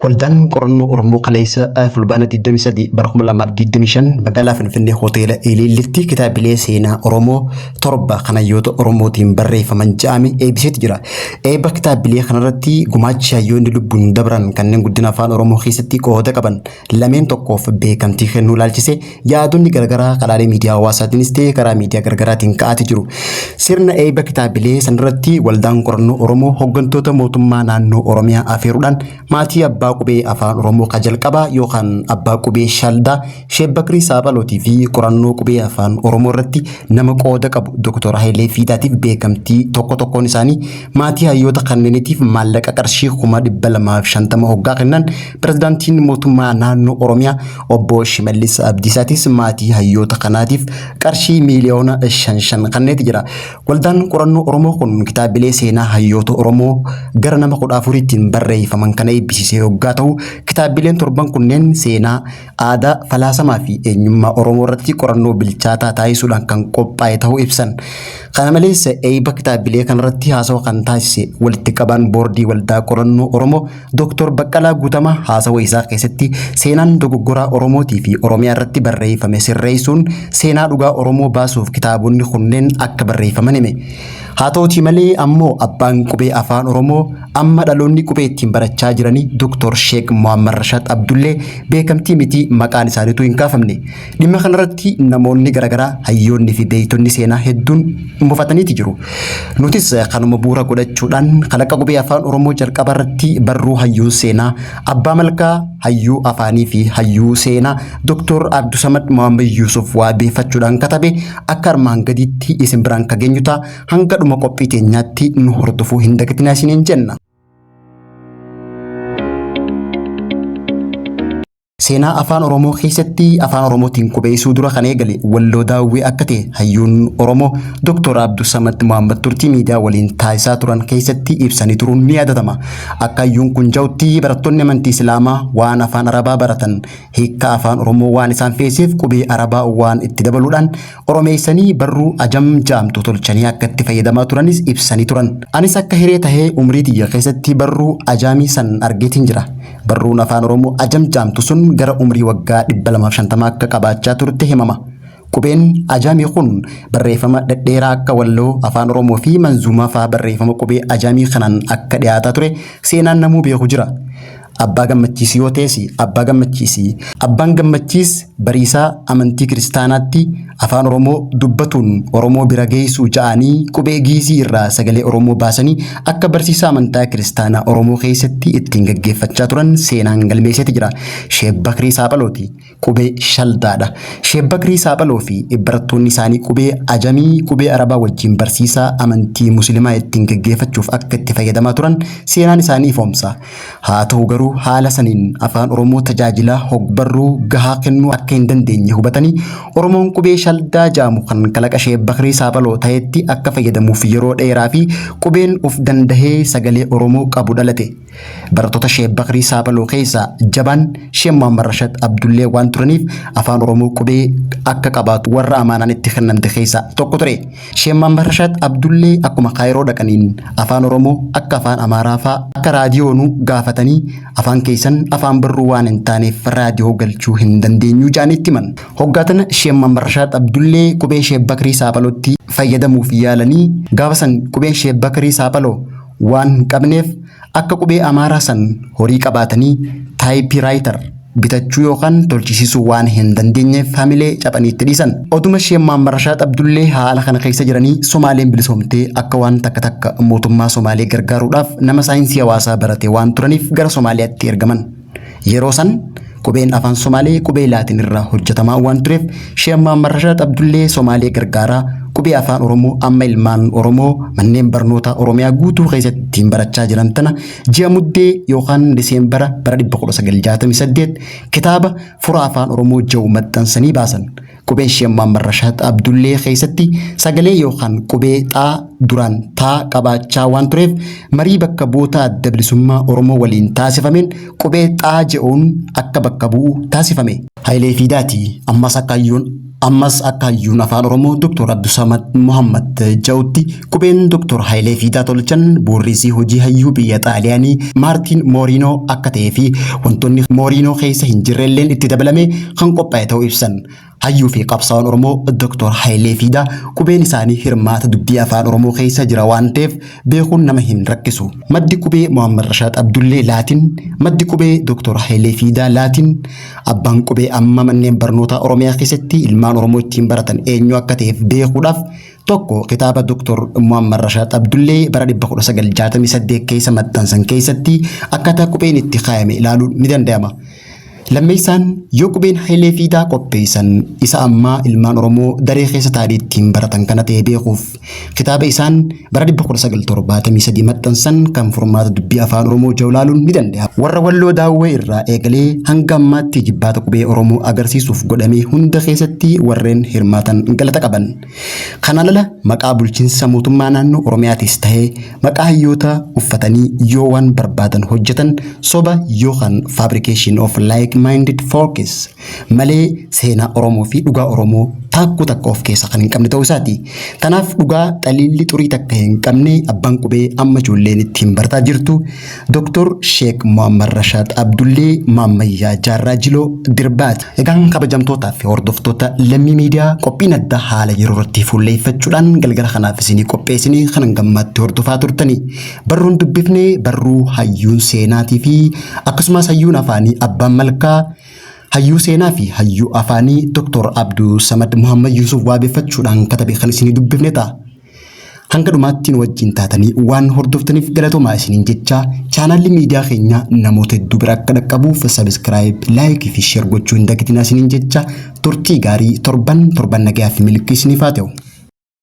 Waldaan qorannoo Oromoo kaleessa fulbaana 23 bara 2025 magaalaa Finfinnee hoteela Ilillitti kitaabilee seenaa Oromoo torba kan hayyoota Oromootiin barreeffaman jedhame eebbiseeti jira. Eebba kitaabilee kanarratti gumaachi hayyoonni lubbuun dabran kanneen guddina afaan Oromoo keessatti qooda qaban lameen tokkoof beekamtii kennuu ilaalchise yaadonni garagaraa karaalee miidiyaa hawaasaatiinis ta'ee karaa miidiyaa garagaraatiin ka'aati jiru. Sirna eebba kitaabilee sanarratti waldaan qorannoo Oromoo hooggantoota mootummaa naannoo Oromiyaa afeeruudhaan maatii abbaa qubee afaan Oromoo jalqabaa yookaan abbaa qubee Shaldaa Sheek Bakrii Saaphalootii fi qorannoo qubee afaan Oromoo irratti nama qooda qabu Dr. Hayilee Fiidaatiif beekamtii tokkoon isaanii maatii hayyoota kanneeniitiif maallaqa qarshii 250 hoggaa kennan pirezidaantiin mootummaa naannoo Oromiyaa obbo Shimallis Abdiisaatis maatii hayyoota kanaatiif qarshii miliyoona 5 kanneeti jira. Waldaan qorannoo Oromoo kun kitaabilee seenaa hayyoota Oromoo gara nama 14 barreeffaman kana eebbisiisee hoggaa ta'u kitaabileen torban kunneen seenaa aadaa falaasamaa fi eenyummaa Oromoo irratti qorannoo bilchaataa taasisuudhaan kan qophaa'e ta'uu ibsan. Kana malees eebba kitaabilee kanarratti haasawa kan taasise walitti qabaan boordii waldaa qorannoo Oromoo Dr. Baqqalaa Guutamaa haasawa isaa keessatti seenaan dogoggoraa Oromootii fi Oromiyaa irratti barreeffame sirreessuun seenaa dhugaa Oromoo baasuuf kitaabonni kunneen akka barreeffaman hime. Haa ta'uutii malee ammoo abbaan qubee afaan Oromoo amma dhaloonni qubee ittiin barachaa jiranii Dr. Sheek Muhammad Rashaad Abdullee beekamtii miti maqaan isaaniitu hin kaafamne. Dhimma kanarratti namoonni garagaraa hayyoonni fi beeytonni seenaa hedduun mufataniiti jiru. Nutis kanuma bu'uura godhachuudhaan kalaqa qubee afaan Oromoo jalqaba irratti barruu hayyuu seenaa abbaa malkaa hayyuu afaanii fi hayyuu seenaa Dr. Abdusamad Muhammad Yusuf waabeeffachuudhaan katabe akka armaan gadiitti isin biraan kageenyu ta'a hanga dhuma qophii teenyaatti nu hordofuu hin dagatinaa isiniin jenna. Seenaa afaan Oromoo keessatti afaan Oromootiin qubeessuu dura kan eegale walloo daawwee akka ta'e hayyuun Oromoo Dr. Abdusamad Muhammad turtii miidiyaa waliin taasisaa turan keessatti ibsanii turuun ni yaadatama. Akka hayyuun kun jedhutti barattoonni amantii Islaamaa waan afaan Arabaa baratan hiika afaan Oromoo waan isaan feeseef qubee Arabaa waan itti dabaluudhaan Oromeessanii barruu ajam jaamtu tolchanii akka itti fayyadamaa turanis ibsanii turan. Anis akka hiree tahee umrii tiyya keessatti barruu ajaamii san argeetiin jira. Barruun afaan Oromoo ajam jaamtu sun gara umrii waggaa 250 akka qabaachaa turte himama. Qubeen ajaamii kun barreeffama dhedheeraa akka walloo afaan Oromoo fi manzuumaa fa'aa barreeffama qubee ajaamii kanaan akka dhiyaataa ture seenaan namuu beeku jira. Abbaa Gammachiis yoo teessi Abbaa Gammachiis Abbaan Gammachiis bariisaa amantii kiristaanaatti afaan Oromoo dubbatuun Oromoo bira geessuu ja'anii qubee giizii irraa sagalee Oromoo baasanii akka barsiisaa amantaa kiristaanaa Oromoo keessatti ittiin gaggeeffachaa turan seenaan galmeesseeti jira. Sheek Bakrii Saaphalooti qubee Shaldaadha. Sheek Bakrii Saaphaloo fi barattoonni isaanii qubee ajamii qubee Arabaa wajjin barsiisaa amantii Musliimaa ittiin gaggeeffachuuf akka itti fayyadamaa turan seenaan isaanii ifoomsa. Haa ta'u garuu haala saniin afaan Oromoo tajaajila hogbarruu gahaa kennuu akka hin dandeenye hubatanii Oromoon qubee Shaldaa jaamu kan kalaqa Sheek Bakrii Saaphaloo ta'etti akka fayyadamuuf yeroo dheeraa fi qubeen of dandahee sagalee Oromoo qabu dhalate. Barattoota Sheek Bakrii Saaphaloo keessaa jabaan Sheek Muhammad Rashaad Abdullee waan turaniif afaan Oromoo qubee akka qabaatu warra amaanaan itti kennamte keessaa tokko ture. Sheek Muhammad Rashaad Abdullee akkuma Kaayiroo dhaqaniin afaan Oromoo akka afaan Amaaraa fa'aa akka raadiyoonuu gaafatanii afaan keessan afaan barruu waan hin taaneef raadiyoo galchuu hin dandeenyu jaanitti himan. Hoggaatana Sheek Muhammad Rashaad Abdullee qubee Sheek Bakrii Saaphalootti fayyadamuuf yaalanii gaafa san qubeen Sheek Bakrii Saaphaloo waan qabneef akka qubee Amaaraa san horii qabaatanii taayipiraayiter bitachuu yookaan tolchisiisuu waan hin dandeenyeef hamilee caphaniitti dhiisan. Oduma Sheek Muhammad Rashaad Abdullee haala kana keessa jiranii Somaaleen bilisoomtee akka waan takka mootummaa Somaalee gargaaruudhaaf nama saayinsii hawaasaa barate waan turaniif gara Somaaliyaatti ergaman. Yeroo san qubeen afaan Somaalee qubee Laatiin irraa hojjetamaa waan tureef Sheek Muhammad Rashaad Abdullee Somaalee gargaaraa qubee afaan Oromoo amma ilmaan Oromoo manneen barnoota Oromiyaa guutuu keessatti ittiin barachaa jiran tana ji'a muddee yookaan Diseembara bara 1968 kitaaba fura afaan Oromoo jedhu maxxansanii baasan. Qubeen Sheek Muhammad Rashaad Abdullee keessatti sagalee yookaan qubee xaa duraan taa qabaachaa waan tureef marii bakka bu'oota adda bilisummaa Oromoo waliin taasifameen qubee xaa jedhuun akka bakka bu'u taasifame. Hayilee Fiidaati ammas akka hayyoon ammas akka hayyuun afaan oromoo Dr. Abdusamad Muhammad ja'utti qubeen Dr. Hayilee Fiidaa Tolchan boorrisii hojii hayyuu biyya Xaaliyaanii Maartiin Mooriinoo akka ta'ee fi wantoonni Mooriinoo keessa hin jirrelleen itti dabalame kan qophaa'e ta'uu ibsan. Hayyuu fi qabsaa'aan Oromoo Dr. Hayilee Fiidaa qubeen isaanii hirmaata dubbii afaan Oromoo keessa jira waan ta'eef beekuun nama hin rakkisu. Maddi qubee Muhammad Rashaad Abdullee Laatiin, maddi qubee Dr. Hayilee Fiidaa Laatiin, abbaan qubee amma manneen barnoota Oromiyaa keessatti ilmaan Oromoo ittiin baratan eenyu akka ta'eef beekuudhaaf tokko kitaaba Dr. Muhammad Rashaad Abdullee bara 1968 keessa maxxansan keessatti akkaataa qubeen itti kaayame ilaaluun ni danda'ama. Lammeessaan yoo qubeen Hayilee Fiidaa qopheessan isa ammaa ilmaan Oromoo daree keessa taa'anii ittiin baratan kana ta'e beekuuf kitaaba isaan bara 1973 maxxansan kan furmaata dubbii afaan Oromoo jiru ilaaluun ni danda'ama. Warra Walloo Daawwee irraa eegalee hanga ammaatti jibbaata qubee Oromoo agarsiisuuf godhame hunda keessatti warreen hirmaatan galata qaban. Kana lala maqaa bulchiinsa mootummaa naannoo Oromiyaatis ta'ee maqaa hayyoota uffatanii yoo waan barbaadan hojjetan soba yookaan fabrication of like-minded focus malee seenaa Oromoo fi dhugaa Oromoo takku takka of keessa kan hin qabne ta'uu isaati. Kanaaf dhugaa xaliilli xurii takka hin qabne abbaan qubee amma ijoolleen ittiin barataa jirtu Dr. Sheek Muhammad Rashaad Abdullee Maammayyaa Jaarraa Jiloo Dirbaati. Egaan kabajamtootaa fi hordoftoota lammii miidiyaa qophiin addaa haala yeroo irratti fuulleeffachuudhaan galgala kanaaf isinii qopheessinee kan gammaatti hordofaa turtanii barruun dubbifnee barruu hayyuun seenaatii fi akkasumas hayyuun afaanii abbaan malkaa hayyuu seenaa fi hayyuu afaanii Dr. Abdusamad Muhammad Yusuf waabeeffachuudhaan katabe kan isinii dubbifne ta'a. Hanga dhumaattiin wajjin taatanii waan hordoftaniif galatoomaa isiniin jecha chaanaalli miidiyaa keenya namoota hedduu bira akka dhaqqabuuf sabiskiraayib, laayikii fi sheer gochuu hin dagatinaa isiniin jecha turtii gaarii torban nagaa fi milkii isiniif haa ta'u.